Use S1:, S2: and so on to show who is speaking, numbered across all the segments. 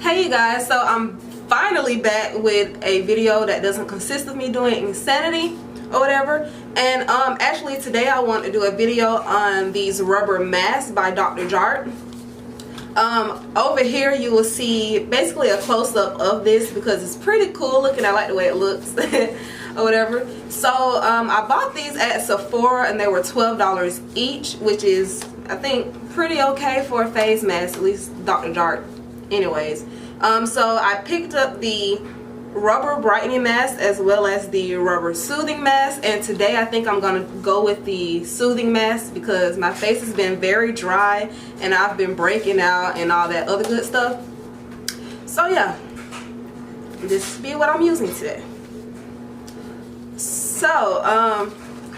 S1: Hey you guys, so I'm finally back with a video that doesn't consist of me doing insanity or whatever. And actually today I want to do a video on these rubber masks by Dr.Jart. Over here you will see basically a close-up of this because it's pretty cool looking. I like the way it looks or whatever. So I bought these at Sephora and they were $12 each, which is I think pretty okay for a face mask, at least Dr.Jart. Anyways, so I picked up the rubber brightening mask as well as the rubber soothing mask, and today I think I'm gonna go with the soothing mask because my face has been very dry and I've been breaking out and all that other good stuff. So yeah, this will be what I'm using today. So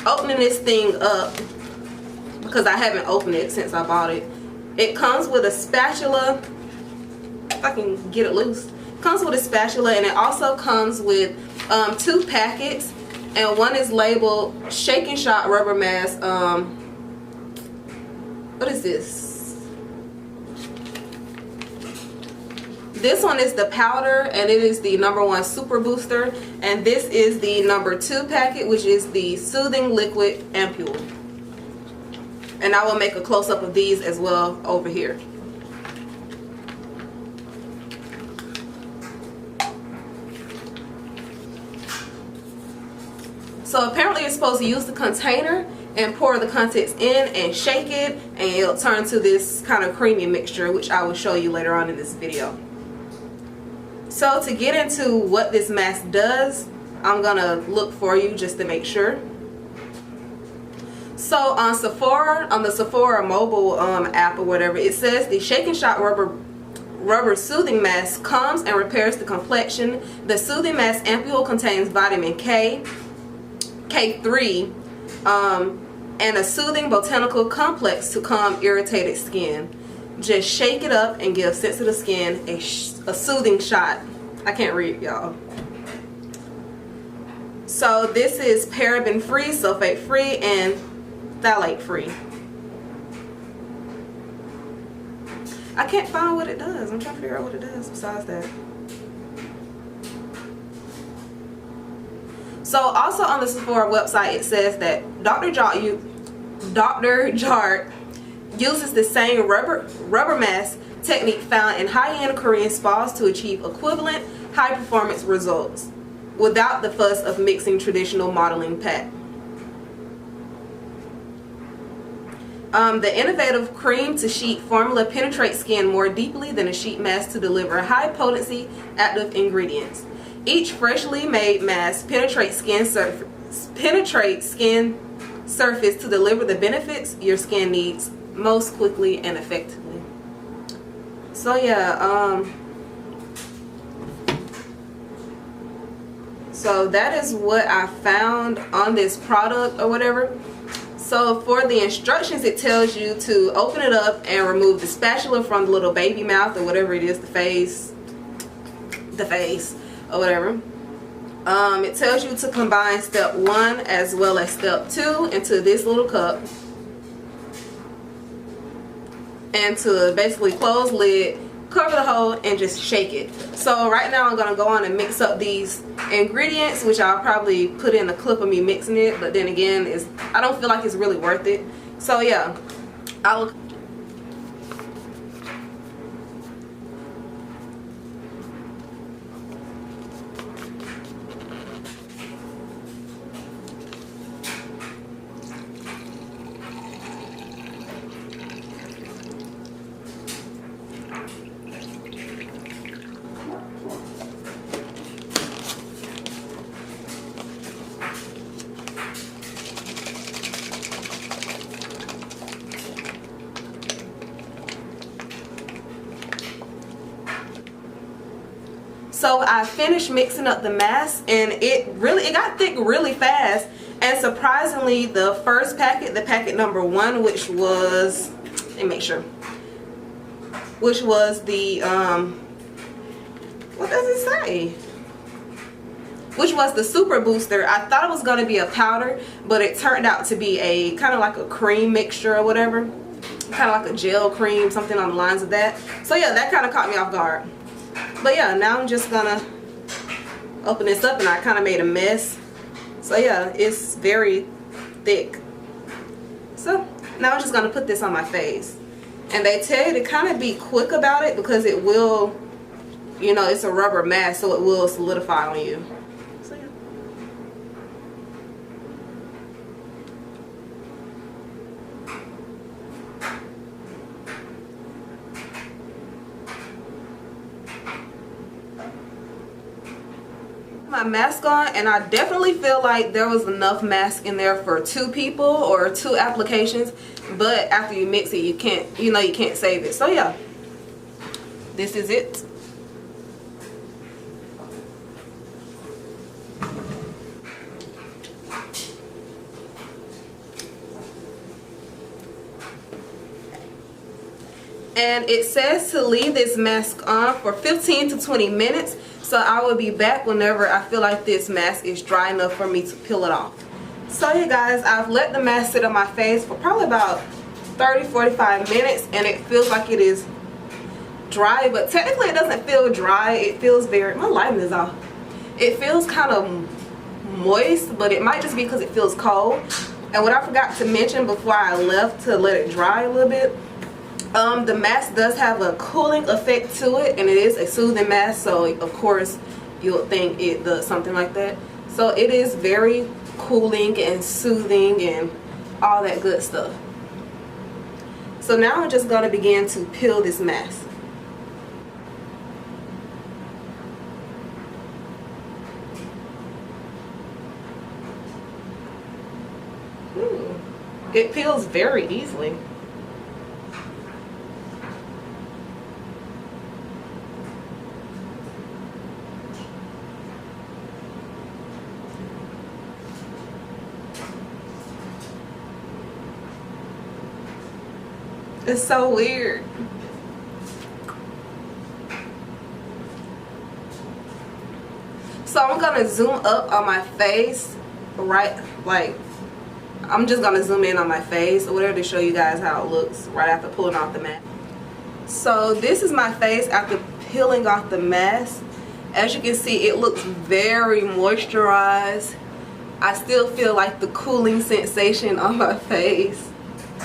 S1: opening this thing up because I haven't opened it since I bought it. It comes with a spatula. If I can get it loose. Comes with a spatula, and it also comes with 2 packets, and one is labeled Shake and Shot Rubber Mask. What is this? This one is the powder, and it is the #1 super booster, and this is the #2 packet, which is the soothing liquid ampule. And I will make a close-up of these as well over here. So apparently you're supposed to use the container and pour the contents in and shake it, and it'll turn to this kind of creamy mixture, which I will show you later on in this video. So to get into what this mask does, I'm gonna look for you just to make sure. So on Sephora, on the Sephora mobile app or whatever, it says the Shake and Shot rubber soothing mask calms and repairs the complexion. The soothing mask ampule contains vitamin K, K3, and a soothing botanical complex to calm irritated skin. Just shake it up and give sensitive skin a soothing shot. I can't read, y'all. So this is paraben free, sulfate free, and phthalate free. I can't find what it does. I'm trying to figure out what it does besides that. So also on the Sephora website it says that Dr.Jart uses the same rubber mask technique found in high-end Korean spas to achieve equivalent high-performance results without the fuss of mixing traditional modeling pack. The innovative cream to sheet formula penetrates skin more deeply than a sheet mask to deliver high-potency active ingredients. Each freshly made mask penetrates skin surface to deliver the benefits your skin needs most quickly and effectively. So yeah, so that is what I found on this product or whatever. So for the instructions, it tells you to open it up and remove the spatula from the little baby mouth or whatever it is, the face or whatever. It tells you to combine step 1 as well as step 2 into this little cup, and to basically close lid, cover the hole, and just shake it. So right now I'm going to go on and mix up these ingredients, which I'll probably put in a clip of me mixing it, but then again I don't feel like it's really worth it. So yeah, I'll So I finished mixing up the mask, and it got thick really fast. And surprisingly, the first packet, the packet #1, which was, let me make sure, which was the what does it say? Which was the super booster. I thought it was going to be a powder, but it turned out to be a kind of like a cream mixture or whatever, kind of like a gel cream, something on the lines of that. So yeah, that kind of caught me off guard. But yeah, now I'm just gonna open this up, and I kind of made a mess. So yeah, it's very thick. So now I'm just gonna put this on my face. And they tell you to kind of be quick about it because it will, you know, it's a rubber mask, so it will solidify on you. So yeah. My mask on, and I definitely feel like there was enough mask in there for 2 people or 2 applications, but after you mix it, you can't, you know, you can't save it. So yeah, this is it. And it says to leave this mask on for 15 to 20 minutes. So I will be back whenever I feel like this mask is dry enough for me to peel it off. So you guys, I've let the mask sit on my face for probably about 30-45 minutes, and it feels like it is dry, but technically it doesn't feel dry. It feels very, my lighting is off. It feels kind of moist, but it might just be because it feels cold. And what I forgot to mention before I left to let it dry a little bit, the mask does have a cooling effect to it, and it is a soothing mask, so of course you'll think it does something like that. So it is very cooling and soothing and all that good stuff. So now I'm just going to begin to peel this mask. It peels very easily. It's so weird. So I'm gonna zoom up on my face, right? Like, I'm just gonna zoom in on my face or whatever to show you guys how it looks right after pulling off the mask. So this is my face after peeling off the mask. As you can see, it looks very moisturized. I still feel like the cooling sensation on my face.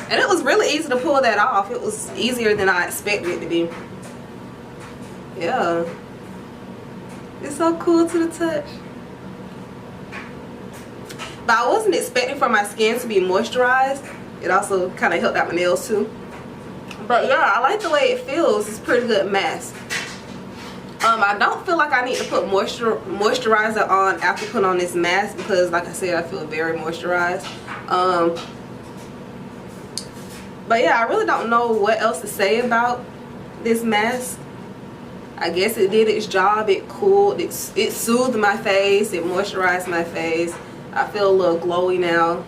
S1: And it was really easy to pull that off. It was easier than I expected it to be. Yeah. It's so cool to the touch. But I wasn't expecting for my skin to be moisturized. It also kind of helped out my nails too. But yeah, I like the way it feels. It's a pretty good mask. I don't feel like I need to put moisturizer on after putting on this mask because, like I said, I feel very moisturized. But yeah, I really don't know what else to say about this mask. I guess it did its job. It cooled, it soothed my face, it moisturized my face. I feel a little glowy now.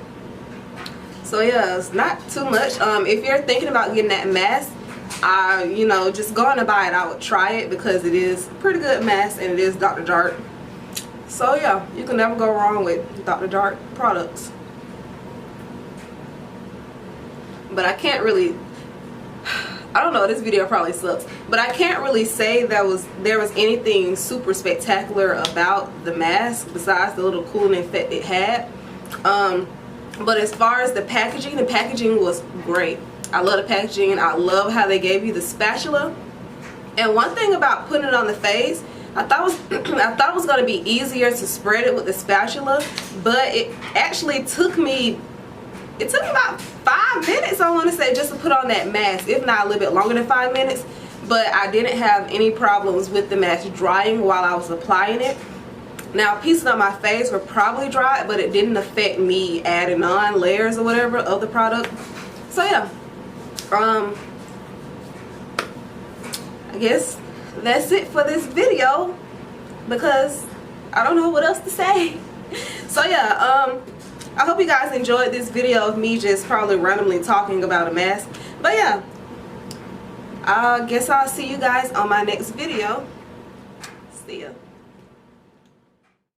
S1: So yeah, it's not too much. If you're thinking about getting that mask, you know, just going to buy it. I would try it because it is a pretty good mask and it is Dr.Jart. So yeah, you can never go wrong with Dr.Jart products. But I can't really, I don't know, this video probably sucks, but I can't really say there was anything super spectacular about the mask besides the little cooling effect it had. But as far as the packaging was great. I love the packaging. I love how they gave you the spatula. And one thing about putting it on the face, I thought it was going to be easier to spread it with the spatula, but it actually took me about 5 minutes, I want to say, just to put on that mask, if not a little bit longer than 5 minutes. But I didn't have any problems with the mask drying while I was applying it. Now, pieces on my face were probably dry, but it didn't affect me adding on layers or whatever of the product. So yeah, I guess that's it for this video because I don't know what else to say. So yeah, I hope you guys enjoyed this video of me just probably randomly talking about a mask. But yeah, I guess I'll see you guys on my next video. See ya.